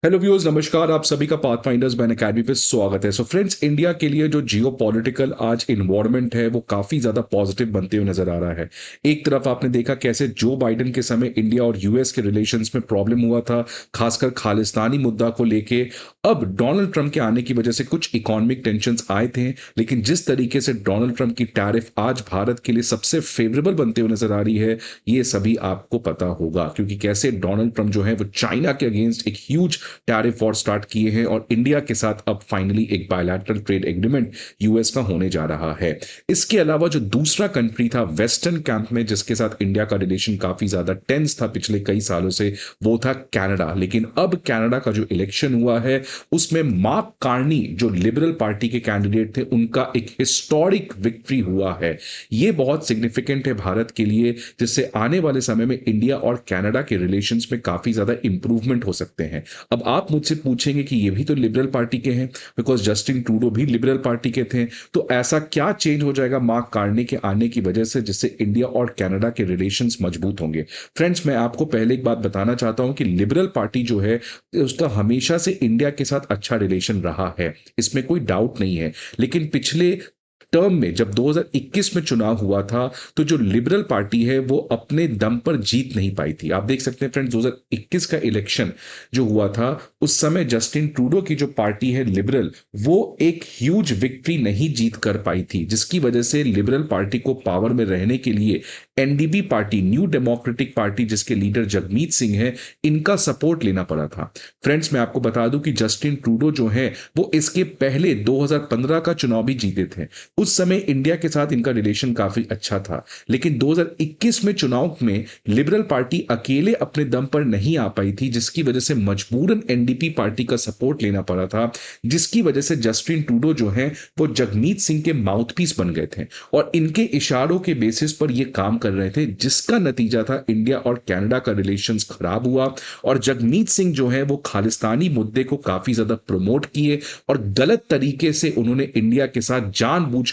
Hello viewers, नमस्कार। आप सभी का पाथफाइंडर्स बैन अकेडमी पे स्वागत है। सो फ्रेंड्स, इंडिया के लिए जो जियो पॉलिटिकल आज इन्वायरमेंट है वो काफी ज्यादा पॉजिटिव बनते हुए नजर आ रहा है। एक तरफ आपने देखा कैसे जो बाइडेन के समय इंडिया और यूएस के रिलेशंस में प्रॉब्लम हुआ था, खासकर खालिस्तानी मुद्दा को लेके। अब डोनाल्ड ट्रंप के आने की वजह से कुछ इकोनॉमिक टेंशंस आए थे, लेकिन जिस तरीके से डोनाल्ड ट्रंप की टैरिफ आज भारत के लिए सबसे फेवरेबल बनते हुए नजर आ रही है, ये सभी आपको पता होगा। क्योंकि कैसे डोनाल्ड ट्रंप जो है वो चाइना के अगेंस्ट एक ह्यूज टैरिफ वॉर स्टार्ट किए हैं और इंडिया के साथ अब फाइनली एक बायलैटरल ट्रेड एग्रीमेंट यूएस का होने जा रहा है। इसके अलावा जो दूसरा कंट्री था वेस्टर्न कैंप में, जिसके साथ इंडिया का रिलेशन काफी ज्यादा टेंस था पिछले कई सालों से, वो था कनाडा। लेकिन अब कनाडा का जो इलेक्शन हुआ है उसमें मार्क कार्नी जो लिबरल पार्टी के कैंडिडेट थे, उनका एक हिस्टोरिक विक्ट्री हुआ है। ये बहुत सिग्निफिकेंट है भारत के लिए, जिससे आने वाले समय में इंडिया और कनाडा के रिलेशंस में काफी ज्यादा इंप्रूवमेंट हो सकते हैं। अब आप मुझसे पूछेंगे कि ये भी तो लिबरल पार्टी के हैं, बिकॉज जस्टिन ट्रूडो भी लिबरल पार्टी के थे। तो ऐसा क्या चेंज हो जाएगा मार्क कार्नी के आने की वजह से, जिससे इंडिया और कनाडा के रिलेशंस मजबूत होंगे? फ्रेंड्स, मैं आपको पहले एक बात बताना चाहता हूं कि लिबरल पार्टी जो है उसका हमेशा से इंडिया के साथ अच्छा रिलेशन रहा है, इसमें कोई डाउट नहीं है। लेकिन पिछले टर्म में जब 2021 में चुनाव हुआ था, तो जो लिबरल पार्टी है वो अपने दम पर जीत नहीं पाई थी। आप देख सकते हैं फ्रेंड्स, 2021 का इलेक्शन जो हुआ था उस समय जस्टिन ट्रूडो की जो पार्टी है लिबरल, वो एक ह्यूज विक्ट्री नहीं जीत कर पाई थी, जिसकी वजह से लिबरल पार्टी को पावर में रहने के लिए NDP party, new democratic party जिसके लीडर जगमीत सिंह है, इनका सपोर्ट लेना पड़ा था। फ्रेंड्स, मैं आपको बता दूं कि जस्टिन ट्रूडो जो है वो इसके पहले 2015 का चुनाव भी जीते थे। उस समय इंडिया के साथ इनका रिलेशन काफी अच्छा था। लेकिन 2021 में चुनाव में लिबरल पार्टी अकेले अपने दम पर नहीं आ पाई थी, जिसकी वजह से मजबूरन एनडीपी पार्टी का सपोर्ट लेना पड़ा था, जिसकी वजह से जस्टिन ट्रूडो जो है वो जगमीत सिंह के माउथपीस बन गए थे और इनके इशारों के बेसिस पर ये काम कर रहे थे, जिसका नतीजा था इंडिया और कनाडा का रिलेशंस खराब हुआ। और जगमीत सिंह जो है वो खालिस्तानी मुद्दे को काफी ज्यादा प्रमोट किए और गलत तरीके से उन्होंने इंडिया के साथ जानबूझकर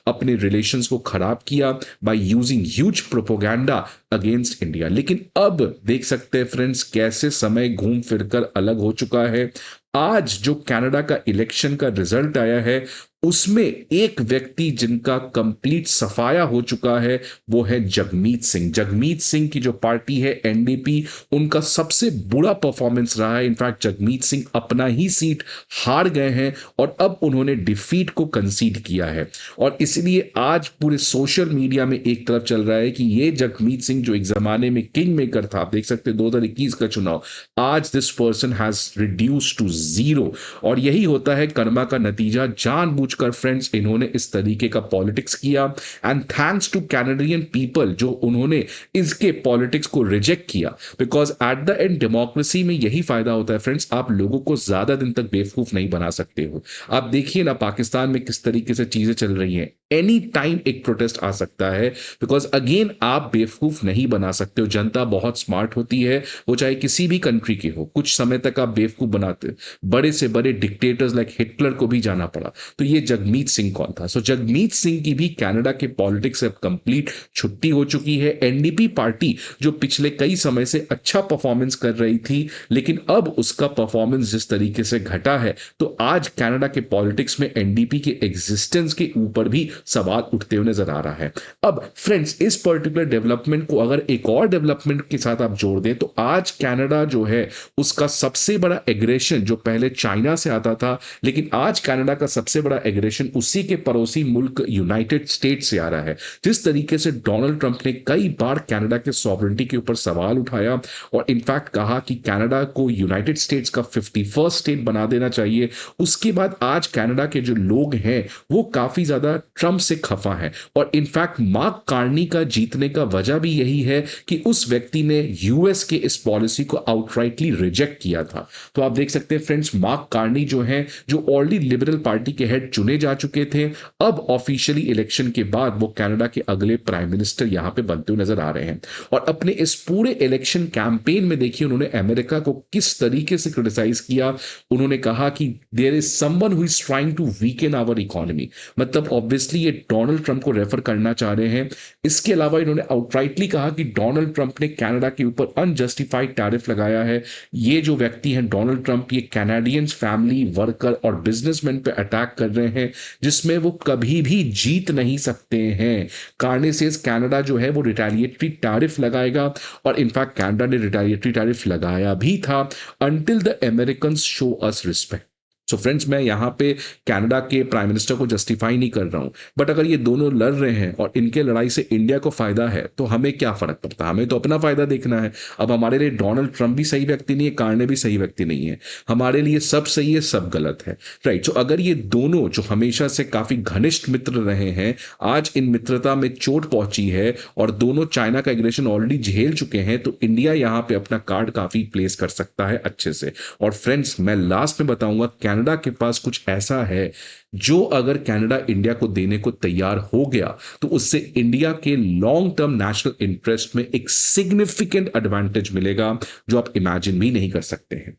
अपने रिलेशंस को खराब किया by using huge propaganda against India. लेकिन अब देख सकते हैं फ्रेंड्स कैसे समय घूम फिरकर अलग हो चुका है। आज जो कनाडा का इलेक्शन का रिजल्ट आया है उसमें एक व्यक्ति जिनका कंप्लीट सफाया हो चुका है वो है जगमीत सिंह। जगमीत सिंह की जो पार्टी है एनडीपी, उनका सबसे बुरा परफॉर्मेंस रहा है। इनफैक्ट जगमीत सिंह अपना ही सीट हार गए हैं और अब उन्होंने डिफीट को कंसीड किया है। और इसलिए आज पूरे सोशल मीडिया में एक तरफ चल रहा है कि ये जगमीत सिंह जो एक जमाने में किंग मेकर था, आप देख सकते हैं 2021 का चुनाव, आज this person has reduce to zero. और यही होता है कर्मा का नतीजा। जानबूझकर फ्रेंड्स इन्होंने इस तरीके का पॉलिटिक्स किया, and thanks two Canadian people जो उन्होंने इसके पॉलिटिक्स को रिजेक्ट किया। Because at the end democracy में यही फायदा होता है फ्रेंड्स, आप लोगों को ज्यादा दिन तक बेवकूफ नहीं बना सकते हो। आप देखिए ना पाकिस्तान में किस तरीके से चीजें चल रही हैं, एनी टाइम एक प्रोटेस्ट आ सकता है। बिकॉज अगेन आप बेवकूफ नहीं बना सकते हो, जनता बहुत स्मार्ट होती है, वो चाहे किसी भी कंट्री की हो। कुछ समय तक आप बेवकूफ बनाते, बड़े से बड़े डिक्टेटर्स लाइक हिटलर को भी जाना पड़ा। तो ये जगमीत सिंह कौन था? सो जगमीत सिंह की भी कनाडा के पॉलिटिक्स से कंप्लीट छुट्टी हो चुकी है। एनडीपी पार्टी जो पिछले कई समय से अच्छा परफॉर्मेंस कर रही थी, लेकिन अब उसका परफॉर्मेंस जिस तरीके से घटा है, तो आज कनाडा के पॉलिटिक्स में एनडीपी के एग्जिस्टेंस के ऊपर भी सवाल उठते हुए नजर आ रहा है। अब फ्रेंड्स, इस पर्टिकुलर डेवलपमेंट को अगर एक और डेवलपमेंट के साथ आप जोड़ दें, तो आज कनाडा जो है उसका सबसे बड़ा एग्रेशन जो पहले चाइना से आता था, लेकिन आज कनाडा का सबसे बड़ा एग्रेशन उसी के पड़ोसी मुल्क यूनाइटेड स्टेट्स से आ रहा है। जिस तरीके से डोनाल्ड ट्रंप ने कई बार कनाडा के सॉवरेनिटी के ऊपर सवाल उठाया और इनफैक्ट कहा कि कनाडा को यूनाइटेड स्टेट्स का 51st स्टेट बना देना चाहिए, उसके बाद आज कनाडा के जो लोग हैं वो काफी ज्यादा ट्रंप से खफा है। और इनफैक्ट मार्क कार्नी का जीतने का वजह भी यही है कि उस व्यक्ति ने यूएस के इस पॉलिसी को आउटराइटली रिजेक्ट किया था। तो आप देख सकते हैं फ्रेंड्स, मार्क कार्नी जो है, जो ऑलरेडी लिबरल पार्टी के हेड चुने जा चुके थे, अब ऑफिशियली इलेक्शन के बाद वो कनाडा के अगले प्राइम मिनिस्टर यहां पे बनते हुए नजर आ रहे हैं। और अपने इस पूरे इलेक्शन कैंपेन में देखिए उन्होंने अमेरिका को किस तरीके से क्रिटिसाइज किया। उन्होंने कहा कि there is someone who is trying to weaken our economy. मतलब ऑब्वियसली ऑब्वियसली ये डोनाल्ड ट्रंप को रेफर करना चाह रहे हैं। इसके अलावा इन्होंने आउटराइटली कहा कि डोनाल्ड ट्रंप ने कनाडा के ऊपर अनजस्टिफाइड टैरिफ लगाया है। ये जो व्यक्ति हैं डोनाल्ड ट्रंप, ये कैनेडियंस फैमिली, वर्कर और बिजनेसमैन पे अटैक कर रहे हैं, जिसमें वो कभी भी जीत नहीं सकते हैं। कार्ने सेज कनाडा जो है वो रिटेलिएटरी टैरिफ लगाएगा, और इनफैक्ट कनाडा ने रिटेलिएटरी टैरिफ लगाया भी था until the American show us respect. So friends, मैं यहाँ पे कनाडा के प्राइम मिनिस्टर को जस्टिफाई नहीं कर रहा हूँ, बट अगर ये दोनों लड़ रहे हैं और इनके लड़ाई से इंडिया को फायदा है तो हमें क्या फर्क पड़ता है, हमें तो अपना फायदा देखना है। अब हमारे लिए डोनाल्ड ट्रंप भी सही व्यक्ति नहीं है, कार्ने भी सही व्यक्ति नहीं है, हमारे लिए सब सही है, सब गलत है, राइट। सो अगर ये दोनों जो हमेशा से काफी घनिष्ठ मित्र रहे हैं, आज इन मित्रता में चोट पहुंची है और दोनों चाइना का एग्रेशन ऑलरेडी झेल चुके हैं, तो इंडिया यहाँ पे अपना कार्ड काफी प्लेस कर सकता है अच्छे से। और फ्रेंड्स, मैं लास्ट में बताऊंगा, कनाडा के पास कुछ ऐसा है जो अगर कनाडा इंडिया को देने को तैयार हो गया तो उससे इंडिया के लॉन्ग टर्म नेशनल इंटरेस्ट में एक सिग्निफिकेंट एडवांटेज मिलेगा जो आप इमेजिन भी नहीं कर सकते हैं।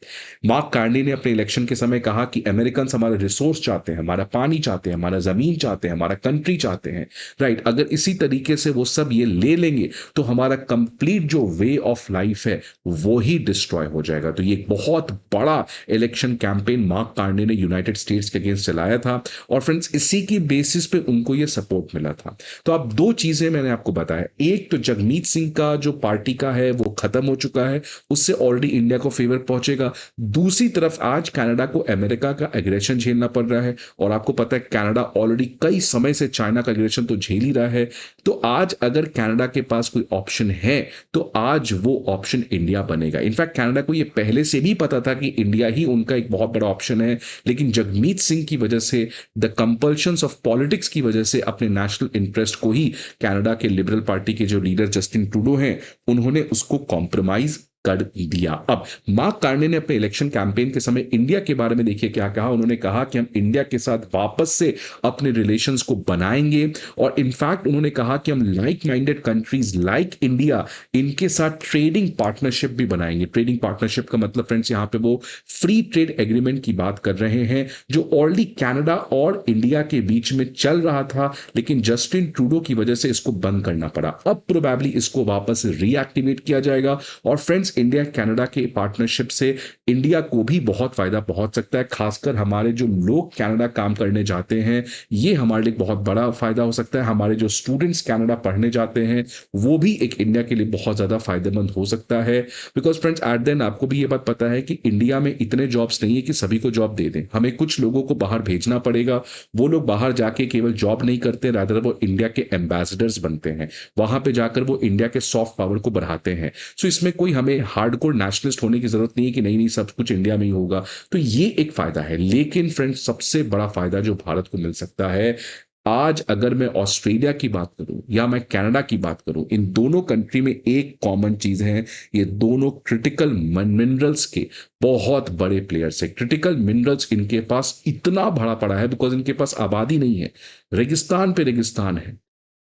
मार्क कार्नी ने अपने इलेक्शन के समय कहा कि अमेरिकन हमारा रिसोर्स चाहते हैं, हमारा पानी चाहते हैं, हमारा जमीन चाहते हैं, हमारा कंट्री चाहते हैं, राइट। अगर इसी तरीके से वो सब ये ले लेंगे तो हमारा कंप्लीट जो वे ऑफ लाइफ है वो ही डिस्ट्रॉय हो जाएगा। तो ये एक बहुत बड़ा इलेक्शन कैंपेन मार्क कार्नी ने यूनाइटेड स्टेट्स के अगेंस्ट चलाया था, और फ्रेंड्स इसी की बेसिस पे उनको ये सपोर्ट मिला था। तो अब दो चीजें मैंने आपको बताया, एक तो जगमीत सिंह का जो पार्टी का है वो खत्म हो चुका है, उससे ऑलरेडी इंडिया को फेवर पहुंचेगा। दूसरी तरफ आज कनाडा को अमेरिका का एग्रेशन झेलना पड़ रहा है, और आपको पता है कनाडा ऑलरेडी कई समय से चाइना का एग्रेशन तो झेल ही रहा है। तो आज अगर कनाडा के पास कोई ऑप्शन है तो आज वो ऑप्शन इंडिया बनेगा। इनफैक्ट कनाडा को ये पहले से भी पता था कि इंडिया ही उनका एक बहुत बड़ा ऑप्शन है, लेकिन जगमीत सिंह की वजह से, द कंपल्शंस ऑफ पॉलिटिक्स की वजह से, अपने नेशनल इंटरेस्ट को ही कनाडा के लिबरल पार्टी के जो लीडर जस्टिन ट्रूडो हैं उन्होंने उसको कॉम्प्रोमाइज कर दिया। अब मार्क कार्ने ने अपने इलेक्शन कैंपेन के समय इंडिया के बारे में देखिए क्या कहा। उन्होंने कहा कि हम इंडिया के साथ वापस से अपने रिलेशंस को बनाएंगे, और इनफैक्ट उन्होंने कहा कि हम like minded countries like India, इनके साथ ट्रेडिंग पार्टनरशिप भी बनाएंगे। ट्रेडिंग पार्टनरशिप का मतलब फ्रेंड्स यहाँ पे वो फ्री ट्रेड एग्रीमेंट की बात कर रहे हैं जो ऑलरेडी कनाडा और इंडिया के बीच में चल रहा था, लेकिन जस्टिन ट्रूडो की वजह से इसको बंद करना पड़ा। अब प्रोबेबली इसको वापस रीएक्टिवेट किया जाएगा, और फ्रेंड्स इंडिया कनाडा के पार्टनरशिप से इंडिया को भी बहुत फायदा पहुंच सकता है। खासकर हमारे जो लोग कनाडा काम करने जाते हैं, ये हमारे लिए बहुत बड़ा फायदा हो सकता है। हमारे जो स्टूडेंट्स कनाडा पढ़ने जाते हैं वो भी एक इंडिया के लिए बहुत ज्यादा फायदेमंद हो सकता है। बिकॉज फ्रेंड्स एट देन आपको भी ये बात पता है कि इंडिया में इतने जॉब्स नहीं है कि सभी को जॉब दे दें, हमें कुछ लोगों को बाहर भेजना पड़ेगा। वो लोग बाहर जाके केवल जॉब नहीं करते, रादर वो इंडिया के एम्बेसडर्स बनते हैं, वहां पे जाकर वो इंडिया के सॉफ्ट पावर को बढ़ाते हैं। सो इसमें कोई हमें हार्डकोर नेशनलिस्ट होने की जरूरत नहीं है कि नहीं नहीं सब कुछ इंडिया में ही होगा। तो ये एक फायदा है। लेकिन फ्रेंड्स सबसे बड़ा फायदा जो भारत को मिल सकता है, आज अगर मैं ऑस्ट्रेलिया की बात करूं या मैं कनाडा की बात करूं, इन दोनों कंट्री में एक कॉमन चीज है, ये दोनों क्रिटिकल मिनरल्स के बहुत बड़े प्लेयर्स है। क्रिटिकल मिनरल्स इनके पास इतना भरा पड़ा है बिकॉज इनके पास आबादी नहीं है, रेगिस्तान पे रेगिस्तान है।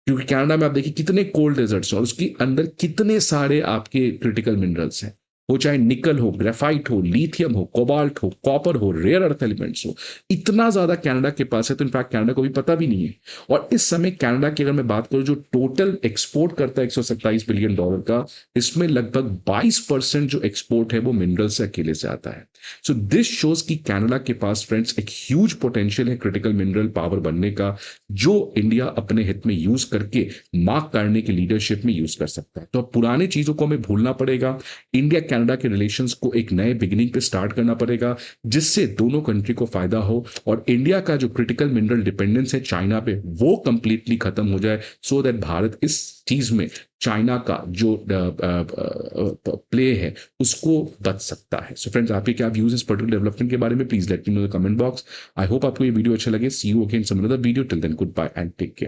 क्योंकि कनाडा में आप देखिए कितने कोल्ड डेजर्ट्स हैं और उसके अंदर कितने सारे आपके क्रिटिकल मिनरल्स हैं, वो चाहे निकल हो, ग्रेफाइट हो, लिथियम हो, कोबाल्ट हो, कॉपर हो, रेयर अर्थ एलिमेंट्स हो, इतना ज्यादा कनाडा के पास है। तो इनफैक्ट कनाडा को भी पता भी नहीं है। और इस समय कनाडा की अगर मैं बात करूं जो टोटल एक्सपोर्ट करता है $127 बिलियन का, इसमें लगभग 22% जो एक्सपोर्ट है वो मिनरल से अकेले से आता है। सो दिस शोज कि कनाडा के पास फ्रेंड्स एक ह्यूज पोटेंशियल है क्रिटिकल मिनरल पावर बनने का, जो इंडिया अपने हित में यूज करके मार्क करने की लीडरशिप में यूज कर सकता है। तो अब पुराने चीजों को हमें भूलना पड़ेगा, इंडिया कनाडा के रिलेशंस को एक नए बिगिनिंग पे स्टार्ट करना पड़ेगा, जिससे दोनों कंट्री को फायदा हो और इंडिया का जो क्रिटिकल मिनरल डिपेंडेंस है चाइना पे वो कंप्लीटली खत्म हो जाए, सो दैट भारत इस चीज में चाइना का जो प्ले है उसको बच सकता है। सो फ्रेंड्स आपके क्या व्यूज इस पर्टिकुलर डेवलपमेंट के बारे में, please let me know in the comment box. I hope आपको ये वीडियो अच्छा लगे। See you again some another video, till then good bye and take care.